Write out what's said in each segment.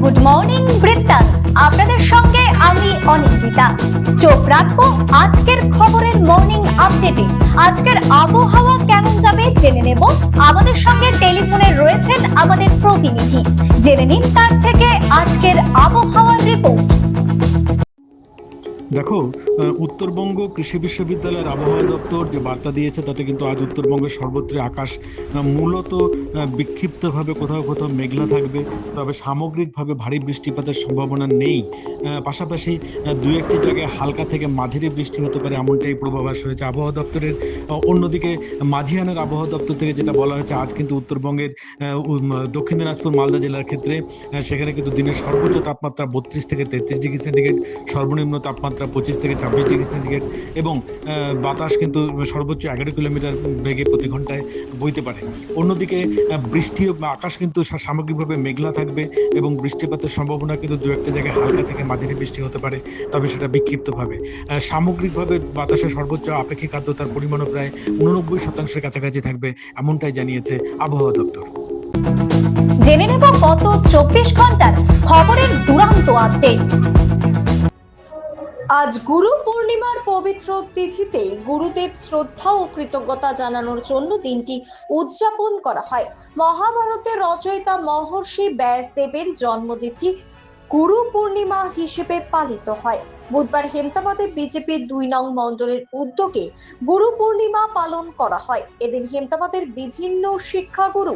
Good morning বৃত্তান্ত, আপনাদের সঙ্গে আমি অনিন্দিতা। চোখ রাখবো আজকের খবরের মর্নিং আপডেটে। আজকের আবহাওয়া কেমন যাবে জেনে নেব। আমাদের সঙ্গে টেলিফোনে রয়েছেন আমাদের প্রতিনিধি, জেনে নিন তার থেকে আজকের আবহাওয়ার রিপোর্ট। দেখো, উত্তরবঙ্গ কৃষি বিশ্ববিদ্যালয়ের আবহাওয়া দপ্তর যে বার্তা দিয়েছে তাতে কিন্তু আজ উত্তরবঙ্গের সর্বত্র আকাশ মূলত বিক্ষিপ্তভাবে কোথাও কোথাও মেঘলা থাকবে, তবে সামগ্রিকভাবে ভারী বৃষ্টিপাতের সম্ভাবনা নেই। পাশাপাশি দুই একটি জায়গায় হালকা থেকে মাঝারি বৃষ্টি হতে পারে, এমনটাই পূর্বাভাস রয়েছে আবহাওয়া দপ্তরের। অন্যদিকে মাঝিয়ানের আবহাওয়া দপ্তর থেকে যেটা বলা হয়েছে, আজ কিন্তু উত্তরবঙ্গের দক্ষিণ দিনাজপুর মালদা জেলার ক্ষেত্রে সেখানে কিন্তু দিনের সর্বোচ্চ তাপমাত্রা 32 থেকে 33 ডিগ্রি সেন্টিগ্রেড, সর্বনিম্ন তাপমাত্রা 25 থেকে 26 ডিগ্রি সেন্টিগ্রেড এবং বাতাস কিন্তু সর্বোচ্চ 11 কিলোমিটার বেগে প্রতি ঘন্টায় বইতে পারে। অন্যদিকে বৃষ্টি আকাশ কিন্তু সামগ্রিকভাবে মেঘলা থাকবে এবং বৃষ্টিপাতের সম্ভাবনা কিন্তু দু একটা জায়গায় হালকা থেকে মাঝারি বৃষ্টি হতে পারে, তবে সেটা বিক্ষিপ্তভাবে। সামগ্রিকভাবে বাতাসের সর্বোচ্চ আপেক্ষিক আর্দ্রতার পরিমাণও প্রায় 89% কাছাকাছি থাকবে, এমনটাই জানিয়েছে আবহাওয়া দপ্তর। জেনে নেব গত 24 ঘন্টার খবরের দুরন্ত আপডেট। আজ গুরু পূর্ণিমার পবিত্র তিথিতে গুরুদেব শ্রদ্ধা ও কৃতজ্ঞতা জানানোর জন্য দিনটি উদযাপন করা হয়। মহাভারতের রচয়িতা মহর্ষি ব্যাসদেবের জন্মতিথি গুরু পূর্ণিমা হিসেবে পালিত হয়। বুধবার হেমতাবাদে বিজেপির 2 নং মণ্ডলের উদ্যোগে গুরু পূর্ণিমা পালন করা হয়। এদিন হেমতাবাদের বিভিন্ন শিক্ষাগুরু,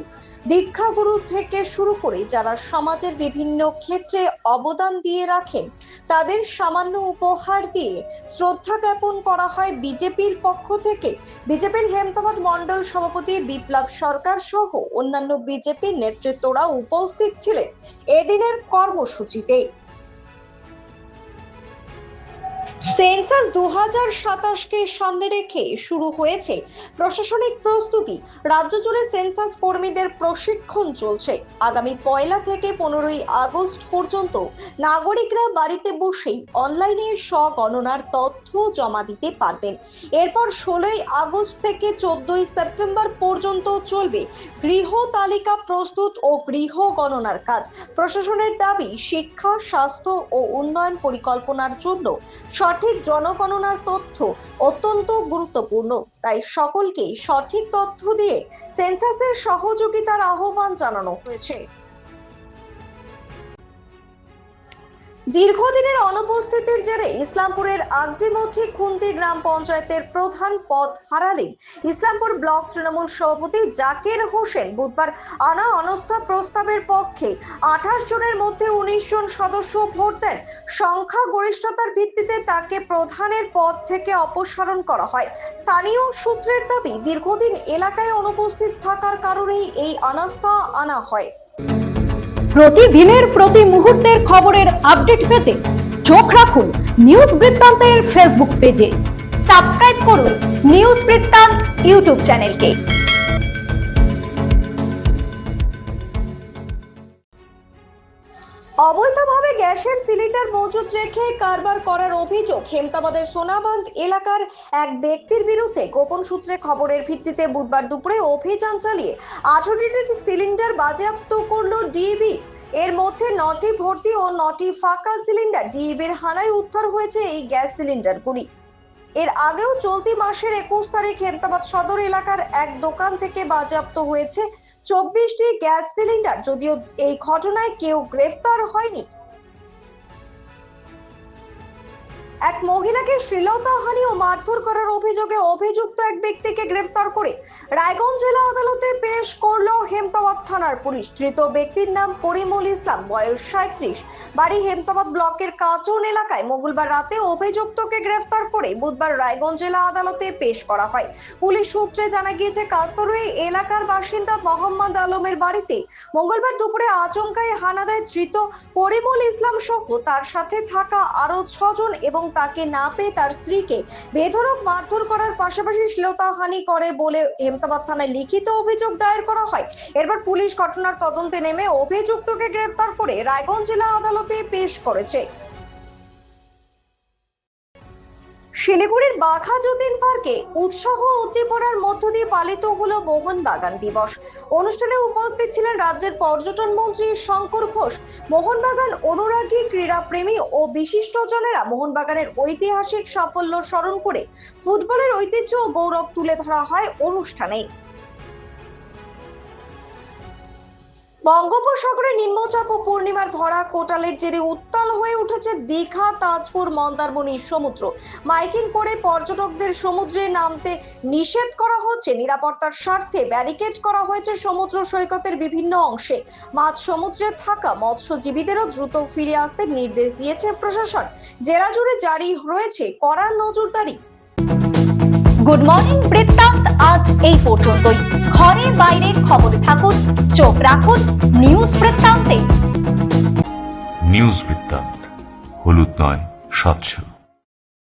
দীক্ষাগুরু থেকে শুরু করে যারা সমাজের বিভিন্ন ক্ষেত্রে অবদান দিয়ে রাখেন তাদের সামান্য উপহার দিয়ে শ্রদ্ধা জ্ঞাপন করা হয় বিজেপির পক্ষ থেকে। বিজেপির হেমতাবাদ মণ্ডল সভাপতি বিপ্লব সরকার সহ অন্যান্য বিজেপির নেতৃত্বরা উপস্থিত ছিলেন এদিনের কর্মসূচিতে। সেন্সাস 2027কে সামনে রেখে শুরু হয়েছে প্রশাসনিক প্রস্তুতি। রাজ্য জুড়ে সেন্সাস কর্মীদের প্রশিক্ষণ চলছে। আগামী 1 থেকে 15 আগস্ট পর্যন্ত নাগরিকরা বাড়িতে বসেই অনলাইনে স্বগণনার তথ্য জমা দিতে পারবেন। এরপর 16 আগস্ট থেকে 14 সেপ্টেম্বর পর্যন্ত চলবে গৃহ তালিকা প্রস্তুত ও গৃহ গণনার কাজ। প্রশাসনের দাবি, শিক্ষা, স্বাস্থ্য ও উন্নয়ন পরিকল্পনার জন্য সঠিক জনগণনার তথ্য অত্যন্ত গুরুত্বপূর্ণ। তাই সকলকে সঠিক তথ্য দিয়ে সেন্সাসের সহযোগিতার আহ্বান জানানো হয়েছে। দীর্ঘদিনের অনুপস্থিতির জেরে ইসলামপুরের আগডিমঠি খুন্তি গ্রাম পঞ্চায়েতের প্রধান পদ হারালেন ইসলামপুর ব্লক তৃণমূল সভাপতি জাকির হোসেন। বুধবার আনা অনাস্থা প্রস্তাবের পক্ষে 28 জনের মধ্যে 19 জন সদস্য ভোট দেন। সংখ্যা গরিষ্ঠতার ভিত্তিতে তাকে প্রধানের পদ থেকে অপসারণ করা হয়। স্থানীয় সূত্রের দাবি, দীর্ঘদিন এলাকায় অনুপস্থিত থাকার কারণেই এই অনাস্থা আনা হয়। প্রতিদিনের প্রতি মুহূর্তের খবরের আপডেট পেতে চোখ রাখুন নিউজ বৃত্তান্তের ফেসবুক পেজে। সাবস্ক্রাইব করুন নিউজ বৃত্তান্ত ইউটিউব চ্যানেলকে। অবৈধভাবে গ্যাসের সিলিন্ডার মজুত রেখে কারবার করার অভিযোগ হেমতাবাদের সোনাবাঁধ এলাকার এক ব্যক্তির বিরুদ্ধে গোপন সূত্রে খবরের ভিত্তিতে বুধবার দুপুরে অভিযান চালিয়ে 18টি সিলিন্ডার বাজেয়াপ্ত করল ডিবি। এর মধ্যে 9টি ভর্তি ও 9টি ফাঁকা সিলিন্ডার। ডিবির হানায় উদ্ধার হয়েছে এই গ্যাস সিলিন্ডারগুলি। এর আগেও চলতি মাসের 21 তারিখ হেমতাবাদ সদর এলাকার এক দোকান থেকে বাজেয়াপ্ত হয়েছে 24টি গ্যাস সিলিন্ডার। যদিও এই ঘটনায় কেউ গ্রেফতার হয়নি। এক মহিলাকে শ্লীলতাহানি ও মারধর করার অভিযোগে অভিযুক্ত এক ব্যক্তিকে গ্রেফতার করে রায়গঞ্জ জেলা আদালতে পেশ করলো হেমতাবাদ থানার পুলিশ। ধৃত ব্যক্তির নাম পরিমল ইসলাম, বয়স 37, বাড়ি হেমতাবাদ ব্লকের কাচন এলাকায়। মঙ্গলবার রাতে অভিযুক্তকে গ্রেফতার করে বুধবার রায়গঞ্জ জেলা আদালতে পেশ করা হয়। পুলিশ সূত্রে জানা গিয়েছে, কাস্তরই এলাকার বাসিন্দা মোহাম্মদ আলমের বাড়িতে মঙ্গলবার দুপুরে আচমকায় হানা দেয় ধৃত পরিমল ইসলাম সহ তার সাথে থাকা আরো 6 জন এবং তাকে না পেয়ে তার স্ত্রীকে বেধড়ক মারধর করার পাশাপাশি শ্লীলতাহানি করে বলে হেমতাবাদ থানায় লিখিত অভিযোগ দায়ের করা হয়। এরপর পুলিশ ঘটনার তদন্তে নেমে অভিযুক্তকে গ্রেফতার করে রায়গঞ্জ জেলা আদালতে পেশ করেছে। শিলিগুড়ির বাঘা যতীন পার্কে উৎসাহ ও উদ্দীপনার মধ্য দিয়ে পালিত হলো মোহনবাগান দিবস। অনুষ্ঠানে উপস্থিত ছিলেন রাজ্যের পর্যটন মন্ত্রী শঙ্কর ঘোষ। মোহনবাগান অনুরাগী, ক্রীড়াপ্রেমী ও বিশিষ্টজনেরা মোহনবাগানের ঐতিহাসিক সাফল্য স্মরণ করে ফুটবলের ঐতিহ্য ও গৌরব তুলে ধরা হয় অনুষ্ঠানে। বঙ্গোপসাগরে নিম্নচাপ ও পূর্ণিমার ভরা কোটালের জেরে উত্তাল হয়ে উঠেছে দীঘা, তাজপুর, মন্দারমণির সমুদ্র। মাইকিং করে পর্যটকদের সমুদ্রে নামতে নিষেধ করা হচ্ছে। নিরাপত্তার স্বার্থে ব্যারিকেড করা হয়েছে সমুদ্র সৈকতের বিভিন্ন অংশে। মাঝ সমুদ্রে থাকা মৎস্যজীবীদেরও দ্রুত ফিরে আসতে নির্দেশ দিয়েছে প্রশাসন। জেলা জুড়ে জারি রয়েছে কড়া নজরদারি। গুড মর্নিং বৃত্তান্ত আজ এই পর্যন্তই। ঘরে বাইরে খবরে থাকুন, চোখ রাখুন নিউজ বৃত্তান্তে। নিউজ বৃত্তান্ত, হলুদ নয়, স্বচ্ছ।